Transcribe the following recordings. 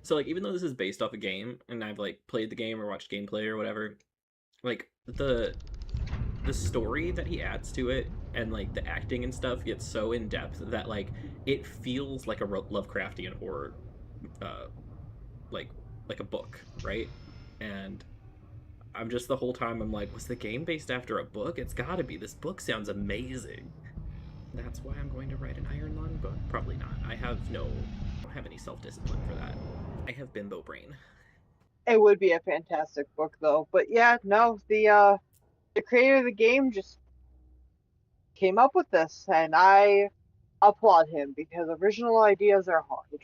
So like even though this is based off a game and I've like played the game or watched gameplay or whatever, like the story that he adds to it and like the acting and stuff gets so in depth that like it feels like a Lovecraftian horror, uh, like like a book, right? And I'm just the whole time I'm like, was the game based after a book? It's got to be. This book sounds amazing. That's why I'm going to write an Iron Lung book. Probably not. I don't have any self discipline for that. I have bimbo brain. It would be a fantastic book though. But yeah, no, the creator of the game just came up with this, and I applaud him because original ideas are hard.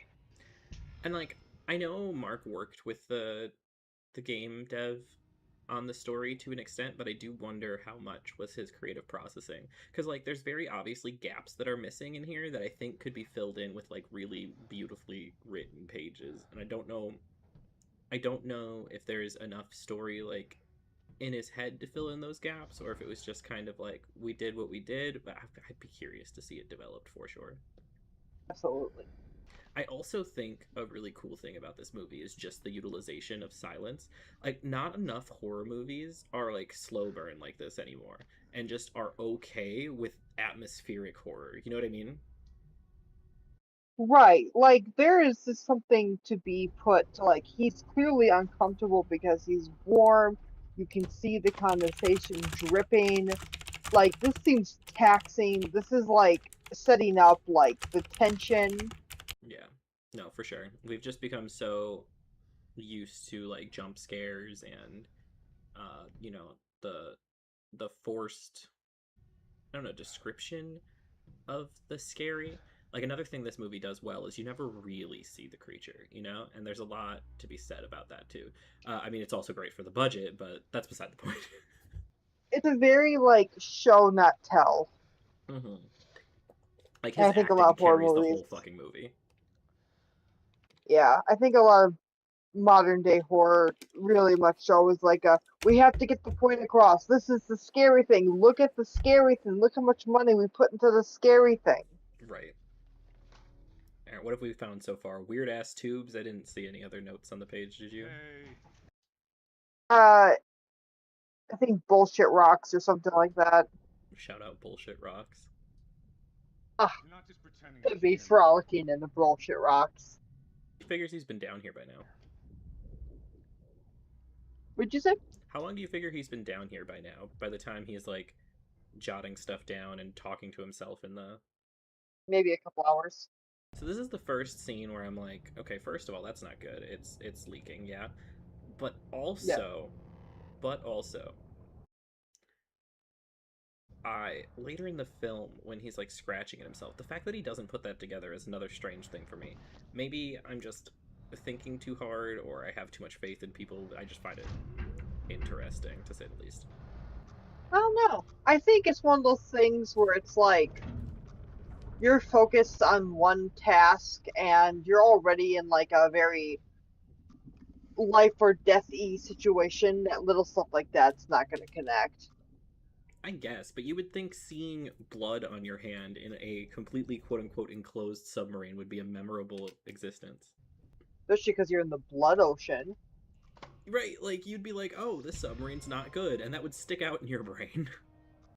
And like I know Mark worked with the game dev on the story to an extent, but I do wonder how much was his creative processing. Because, like, there's very obviously gaps that are missing in here that I think could be filled in with, like, really beautifully written pages. And I don't know if there's enough story, like, in his head to fill in those gaps, or if it was just kind of like, we did what we did, but I'd be curious to see it developed for sure. Absolutely. I also think a really cool thing about this movie is just the utilization of silence. Like, not enough horror movies are like slow burn like this anymore and just are okay with atmospheric horror. You know what I mean? Right. Like there is just something to be put to like he's clearly uncomfortable because he's warm. You can see the condensation dripping. Like this seems taxing. This is like setting up like the tension. Yeah. No, for sure. We've just become so used to like jump scares and you know, the forced I don't know, description of the scary. Like another thing this movie does well is you never really see the creature, you know, and there's a lot to be said about that too. I mean, it's also great for the budget, but that's beside the point. It's a very like show not tell. hmm Like And his I think a lot acting of horror carries the movies, whole fucking movie. yeah, I think a lot of modern day horror really much so is like a we have to get the point across. This is the scary thing. Look at the scary thing. Look how much money we put into the scary thing. Right. All right, what have we found so far? Weird ass tubes. I didn't see any other notes on the page. Did you? Hey, Uh, I think bullshit rocks or something like that. Shout out bullshit rocks. Ah, you're not just pretending to could be keep him down. frolicking in the bullshit rocks. He figures he's been down here by now. Would you say? How long do you figure he's been down here by now? By the time he's like jotting stuff down and talking to himself in the. Maybe a couple hours. So this is the first scene where I'm like, okay, first of all, that's not good. It's leaking, yeah. But Yeah. also, but also, I later in the film when he's like scratching at himself, the fact that he doesn't put that together is another strange thing for me. Maybe I'm just thinking too hard, or I have too much faith in people. I just find it interesting to say the least. I don't know. I think it's one of those things where it's like you're focused on one task and you're already in like a very life or death y situation. That little stuff like that's not going to connect. I guess, but you would think seeing blood on your hand in a completely quote unquote enclosed submarine would be a memorable existence. Especially because you're in the blood ocean. Right, like you'd be like, oh, this submarine's not good, and that would stick out in your brain.